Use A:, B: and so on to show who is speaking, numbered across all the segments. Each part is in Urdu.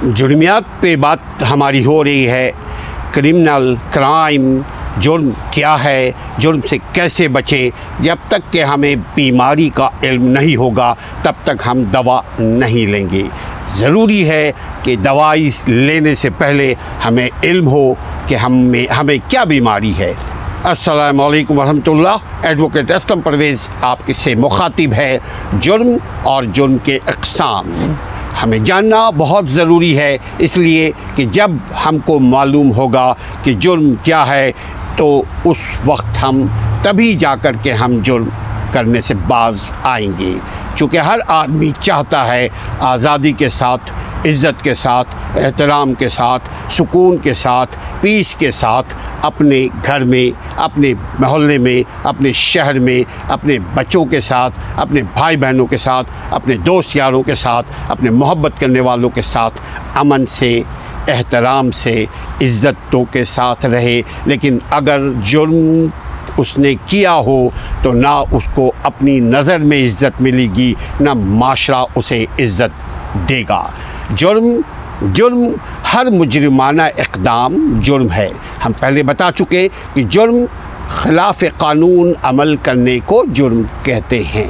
A: جرمیات پہ بات ہماری ہو رہی ہے، کرمنل کرائم، جرم کیا ہے، جرم سے کیسے بچیں۔ جب تک کہ ہمیں بیماری کا علم نہیں ہوگا تب تک ہم دوا نہیں لیں گے۔ ضروری ہے کہ دوائی لینے سے پہلے ہمیں علم ہو کہ ہمیں کیا بیماری ہے۔ السلام علیکم ورحمۃ اللہ۔ ایڈوکیٹ اسلم پرویز آپ کے سے مخاطب ہے۔ جرم اور جرم کے اقسام ہمیں جاننا بہت ضروری ہے، اس لیے کہ جب ہم کو معلوم ہوگا کہ جرم کیا ہے تو اس وقت ہم تبھی جا کر کے ہم جرم کرنے سے باز آئیں گے۔ چونکہ ہر آدمی چاہتا ہے آزادی کے ساتھ، عزت کے ساتھ، احترام کے ساتھ، سکون کے ساتھ، پیس کے ساتھ اپنے گھر میں، اپنے محلے میں، اپنے شہر میں، اپنے بچوں کے ساتھ، اپنے بھائی بہنوں کے ساتھ، اپنے دوست یاروں کے ساتھ، اپنے محبت کرنے والوں کے ساتھ امن سے، احترام سے، عزتوں کے ساتھ رہے۔ لیکن اگر جرم اس نے کیا ہو تو نہ اس کو اپنی نظر میں عزت ملے گی، نہ معاشرہ اسے عزت دے گا۔ جرم ہر مجرمانہ اقدام جرم ہے۔ ہم پہلے بتا چکے کہ جرم خلاف قانون عمل کرنے کو جرم کہتے ہیں،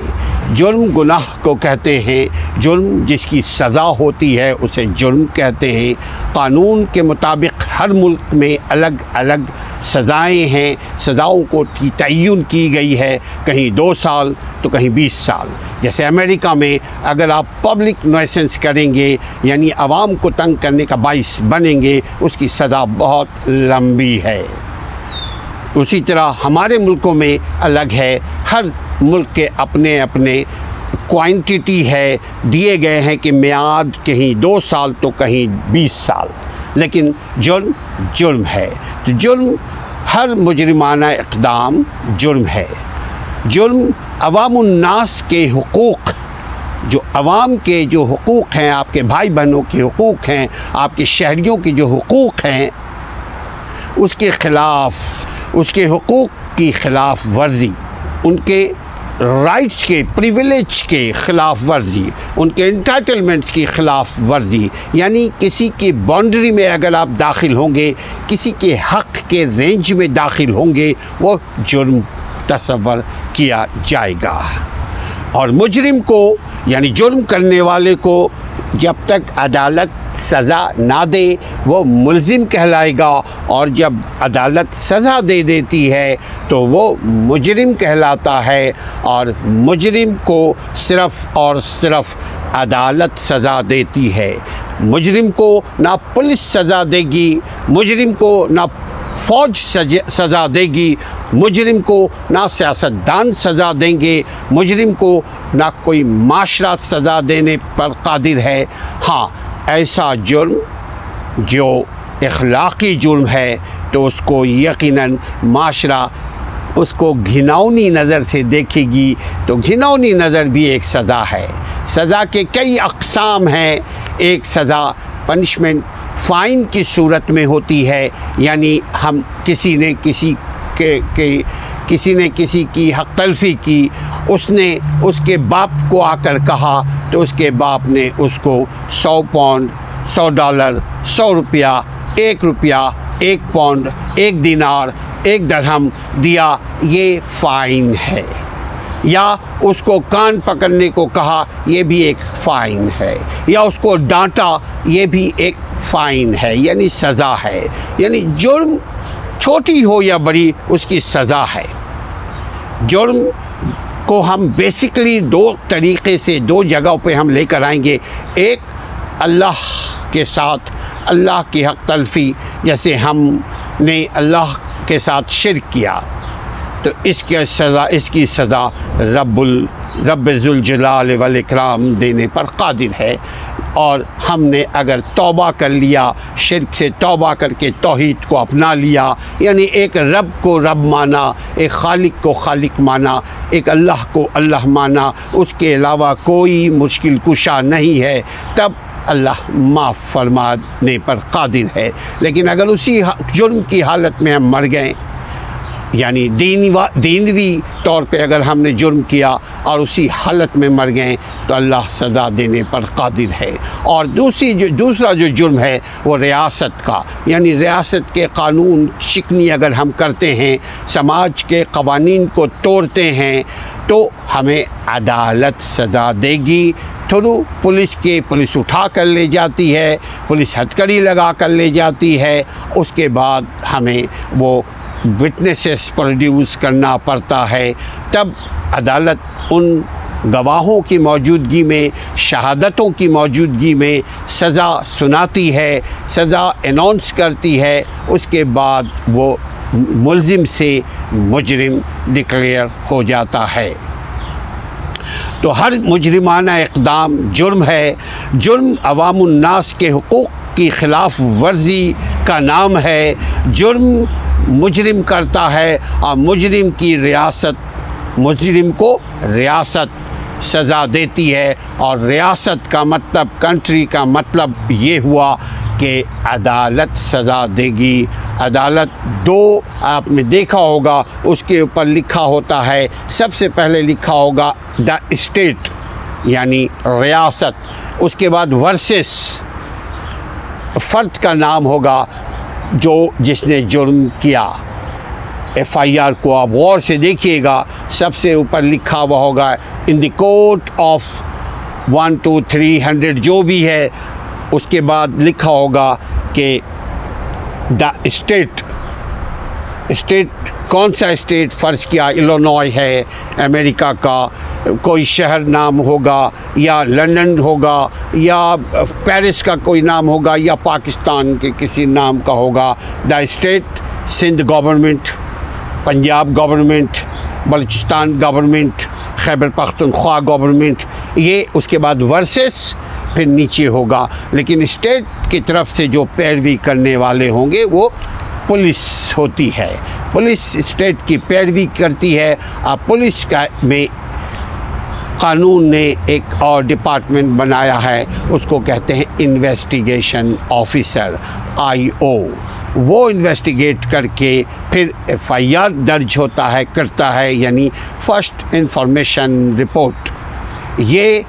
A: جرم گناہ کو کہتے ہیں، جرم جس کی سزا ہوتی ہے اسے جرم کہتے ہیں۔ قانون کے مطابق ہر ملک میں الگ الگ سزائیں ہیں، سزاؤں کو تعین کی گئی ہے، کہیں 2 سال تو کہیں 20 سال۔ جیسے امریکہ میں اگر آپ پبلک نوائسنس کریں گے، یعنی عوام کو تنگ کرنے کا باعث بنیں گے، اس کی سزا بہت لمبی ہے۔ اسی طرح ہمارے ملکوں میں الگ ہے، ہر ملک کے اپنے اپنے کوانٹٹی ہے، دیے گئے ہیں کہ میعاد کہیں 2 سال تو کہیں 20 سال، لیکن جرم ہے۔ تو جرم ہر مجرمانہ اقدام جرم ہے۔ جرم عوام الناس کے حقوق، جو عوام کے جو حقوق ہیں، آپ کے بھائی بہنوں کے حقوق ہیں، آپ کے شہریوں کے جو حقوق ہیں، اس کے خلاف، اس کے حقوق کی خلاف ورزی، ان کے رائٹس کے، پریویلیج کے خلاف ورزی، ان کے انٹائٹلمنٹس کی خلاف ورزی، یعنی کسی کی باؤنڈری میں اگر آپ داخل ہوں گے، کسی کے حق کے رینج میں داخل ہوں گے، وہ جرم تصور کیا جائے گا۔ اور مجرم کو، یعنی جرم کرنے والے کو جب تک عدالت سزا نہ دے وہ ملزم کہلائے گا، اور جب عدالت سزا دے دیتی ہے تو وہ مجرم کہلاتا ہے۔ اور مجرم کو صرف اور صرف عدالت سزا دیتی ہے۔ مجرم کو نہ پولیس سزا دے گی، مجرم کو نہ فوج سزا دے گی، مجرم کو نہ سیاستدان سزا دیں گے، مجرم کو نہ کوئی معاشرہ سزا دینے پر قادر ہے۔ ہاں، ایسا جرم جو اخلاقی جرم ہے تو اس کو یقیناً معاشرہ اس کو گھناؤنی نظر سے دیکھے گی، تو گھناؤنی نظر بھی ایک سزا ہے۔ سزا کے کئی اقسام ہیں۔ ایک سزا پنشمنٹ فائن کی صورت میں ہوتی ہے، یعنی ہم کسی نے کسی کی حق تلفی کی، اس نے اس کے باپ کو آ کر کہا تو اس کے باپ نے اس کو 100 پاؤنڈ، $100، $100، $1، 1 پاؤنڈ، 1 دینار، 1 درہم دیا، یہ فائن ہے۔ یا اس کو کان پکڑنے کو کہا، یہ بھی ایک فائن ہے۔ یا اس کو ڈانٹا، یہ بھی ایک فائن ہے، یعنی سزا ہے۔ یعنی جرم چھوٹی ہو یا بڑی، اس کی سزا ہے۔ جرم کو ہم بیسیکلی 2 طریقے سے 2 جگہوں پہ ہم لے کر آئیں گے۔ ایک اللہ کے ساتھ، اللہ کی حق تلفی، جیسے ہم نے اللہ کے ساتھ شرک کیا تو اس کی سزا رب ذوالجلال والاکرام دینے پر قادر ہے۔ اور ہم نے اگر توبہ کر لیا، شرک سے توبہ کر کے توحید کو اپنا لیا، یعنی ایک رب کو رب مانا، ایک خالق کو خالق مانا، ایک اللہ کو اللہ مانا، اس کے علاوہ کوئی مشکل کشا نہیں ہے، تب اللہ معاف فرمانے پر قادر ہے۔ لیکن اگر اسی جرم کی حالت میں ہم مر گئے، یعنی دینوی طور پہ اگر ہم نے جرم کیا اور اسی حالت میں مر گئے تو اللہ سزا دینے پر قادر ہے۔ اور دوسرا جو جرم ہے وہ ریاست کا، یعنی ریاست کے قانون شکنی اگر ہم کرتے ہیں، سماج کے قوانین کو توڑتے ہیں، تو ہمیں عدالت سزا دے گی تھرو پولیس اٹھا کر لے جاتی ہے، پولیس ہتھکڑی لگا کر لے جاتی ہے، اس کے بعد ہمیں وہ وٹنسز پروڈیوس کرنا پڑتا ہے، تب عدالت ان گواہوں کی موجودگی میں، شہادتوں کی موجودگی میں سزا سناتی ہے، سزا اناؤنس کرتی ہے، اس کے بعد وہ ملزم سے مجرم ڈکلیئر ہو جاتا ہے۔ تو ہر مجرمانہ اقدام جرم ہے۔ جرم عوام الناس کے حقوق کی خلاف ورزی کا نام ہے۔ جرم مجرم کرتا ہے اور مجرم کو ریاست سزا دیتی ہے، اور ریاست کا مطلب، کنٹری کا مطلب یہ ہوا کہ عدالت سزا دے گی۔ عدالت دو آپ نے دیکھا ہوگا، اس کے اوپر لکھا ہوتا ہے، سب سے پہلے لکھا ہوگا دا اسٹیٹ یعنی ریاست، اس کے بعد ورسس فرد کا نام ہوگا جس نے جرم کیا۔ ایف آئی آر کو آپ غور سے دیکھیے گا، سب سے اوپر لکھا ہوا ہوگا ان دی کورٹ آف 1 2 300 جو بھی ہے، اس کے بعد لکھا ہوگا کہ دا اسٹیٹ کون سا اسٹیٹ، فرض کیا الینوائے ہے امریکہ کا، کوئی شہر نام ہوگا، یا لندن ہوگا، یا پیرس کا کوئی نام ہوگا، یا پاکستان کے کسی نام کا ہوگا۔ The state Sindh government, Punjab government, Balochistan government, Khyber Pakhtunkhwa government, یہ اس کے بعد ورسس پھر نیچے ہوگا۔ لیکن اسٹیٹ کی طرف سے جو پیروی کرنے والے ہوں گے وہ پولیس ہوتی ہے، پولیس اسٹیٹ کی پیروی کرتی ہے۔ اور پولیس میں قانون نے ایک اور ڈپارٹمنٹ بنایا ہے، اس کو کہتے ہیں انویسٹیگیشن آفیسر IO۔ وہ انویسٹیگیٹ کر کے پھر ایف آئی آر درج کرتا ہے، یعنی فرسٹ انفارمیشن رپورٹ۔ یہ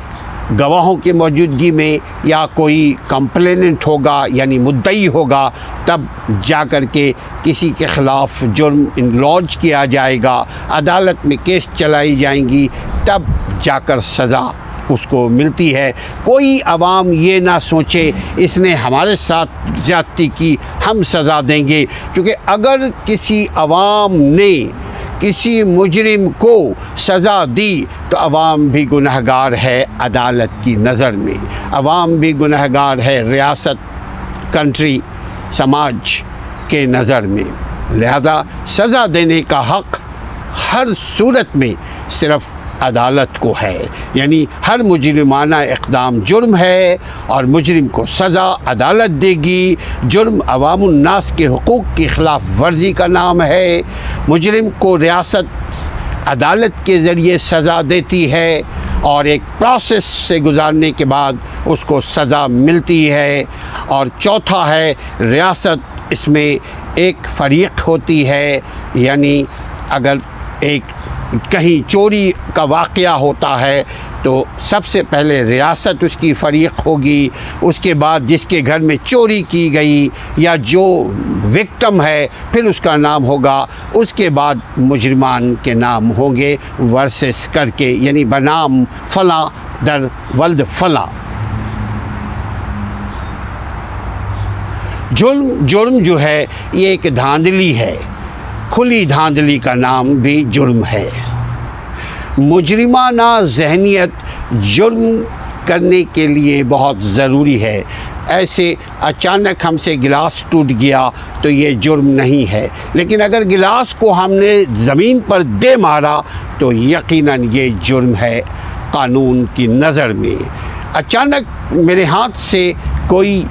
A: گواہوں کی موجودگی میں یا کوئی کمپلیننٹ ہوگا یعنی مدعی ہوگا، تب جا کر کے کسی کے خلاف جرم لانچ کیا جائے گا، عدالت میں کیس چلائی جائیں گی، تب جا کر سزا اس کو ملتی ہے۔ کوئی عوام یہ نہ سوچے اس نے ہمارے ساتھ زیادتی کی ہم سزا دیں گے، کیونکہ اگر کسی عوام نے کسی مجرم کو سزا دی تو عوام بھی گنہگار ہے عدالت کی نظر میں، عوام بھی گنہگار ہے ریاست، کنٹری، سماج کے نظر میں۔ لہذا سزا دینے کا حق ہر صورت میں صرف عدالت کو ہے، یعنی ہر مجرمانہ اقدام جرم ہے اور مجرم کو سزا عدالت دے گی۔ جرم عوام الناس کے حقوق کی خلاف ورزی کا نام ہے۔ مجرم کو ریاست عدالت کے ذریعے سزا دیتی ہے اور ایک پروسیس سے گزارنے کے بعد اس کو سزا ملتی ہے۔ اور چوتھا ہے ریاست، اس میں ایک فریق ہوتی ہے، یعنی اگر کہیں چوری کا واقعہ ہوتا ہے تو سب سے پہلے ریاست اس کی فریق ہوگی، اس کے بعد جس کے گھر میں چوری کی گئی یا جو وکٹم ہے پھر اس کا نام ہوگا، اس کے بعد مجرمان کے نام ہوں گے ورسس کر کے، یعنی بنام فلاں در ولد فلاں۔ جرم جو ہے یہ ایک دھاندلی ہے، کھلی دھاندلی کا نام بھی جرم ہے۔ مجرمانہ ذہنیت جرم کرنے کے لیے بہت ضروری ہے۔ ایسے اچانک ہم سے گلاس ٹوٹ گیا تو یہ جرم نہیں ہے، لیکن اگر گلاس کو ہم نے زمین پر دے مارا تو یقیناً یہ جرم ہے قانون کی نظر میں۔ اچانک میرے ہاتھ سے کوئی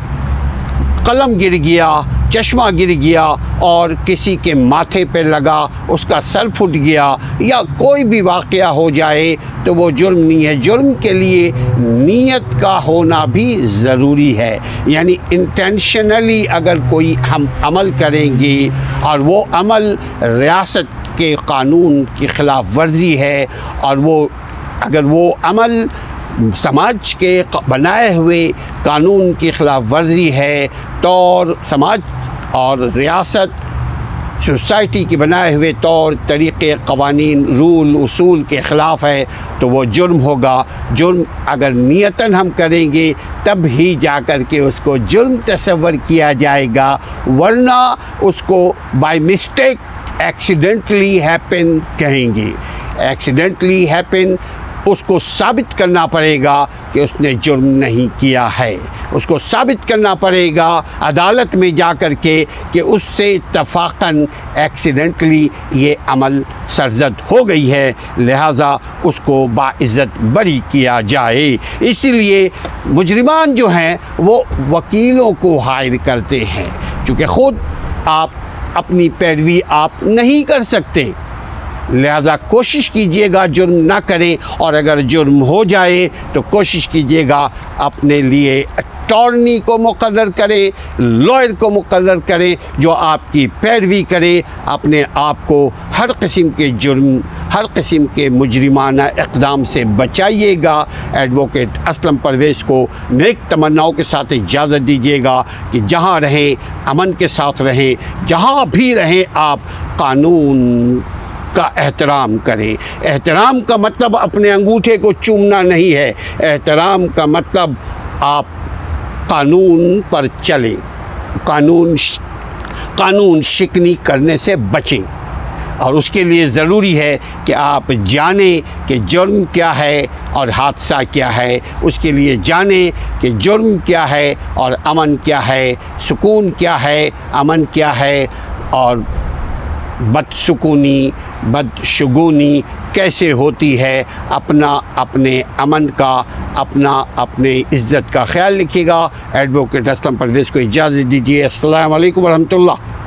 A: قلم گر گیا، چشمہ گر گیا اور کسی کے ماتھے پہ لگا، اس کا سر پھٹ گیا، یا کوئی بھی واقعہ ہو جائے تو وہ جرم نہیں ہے۔ جرم کے لیے نیت کا ہونا بھی ضروری ہے، یعنی انٹینشنلی اگر کوئی ہم عمل کریں گے اور وہ عمل ریاست کے قانون کی خلاف ورزی ہے، اور وہ اگر وہ عمل سماج کے بنائے ہوئے قانون کی خلاف ورزی ہے تو سماج اور ریاست سوسائٹی کے بنائے ہوئے طور طریقے، قوانین، رول، اصول کے خلاف ہے تو وہ جرم ہوگا۔ جرم اگر نیتاً ہم کریں گے تب ہی جا کر کے اس کو جرم تصور کیا جائے گا، ورنہ اس کو بائی مسٹیک ایکسیڈنٹلی ہیپن کہیں گے۔ ایکسیڈنٹلی ہیپن، اس کو ثابت کرنا پڑے گا کہ اس نے جرم نہیں کیا ہے، اس کو ثابت کرنا پڑے گا عدالت میں جا کر کے کہ اس سے اتفاقاً ایکسیڈنٹلی یہ عمل سرزد ہو گئی ہے، لہٰذا اس کو باعزت بری کیا جائے۔ اسی لیے مجرمان جو ہیں وہ وکیلوں کو ہائر کرتے ہیں، چونکہ خود آپ اپنی پیروی آپ نہیں کر سکتے، لہذا کوشش کیجئے گا جرم نہ کریں، اور اگر جرم ہو جائے تو کوشش کیجئے گا اپنے لیے اٹارنی کو مقرر کریں، لائر کو مقرر کریں جو آپ کی پیروی کرے، اپنے آپ کو ہر قسم کے جرم، ہر قسم کے مجرمانہ اقدام سے بچائیے گا۔ ایڈوکیٹ اسلم پرویز کو نیک تمناؤں کے ساتھ اجازت دیجیے گا کہ جہاں رہیں امن کے ساتھ رہیں، جہاں بھی رہیں آپ قانون کا احترام کریں۔ احترام کا مطلب اپنے انگوٹھے کو چومنا نہیں ہے، احترام کا مطلب آپ قانون پر چلیں، قانون شکنی کرنے سے بچیں، اور اس کے لیے ضروری ہے کہ آپ جانیں کہ جرم کیا ہے اور حادثہ کیا ہے، اس کے لیے جانیں کہ جرم کیا ہے اور امن کیا ہے، سکون کیا ہے، امن کیا ہے، اور بدسکونی، بدشگونی کیسے ہوتی ہے۔ اپنے امن کا، اپنے عزت کا خیال رکھیے گا۔ ایڈوکیٹ اسلم پرویز کو اجازت دیجیے۔ السلام علیکم ورحمۃ اللہ۔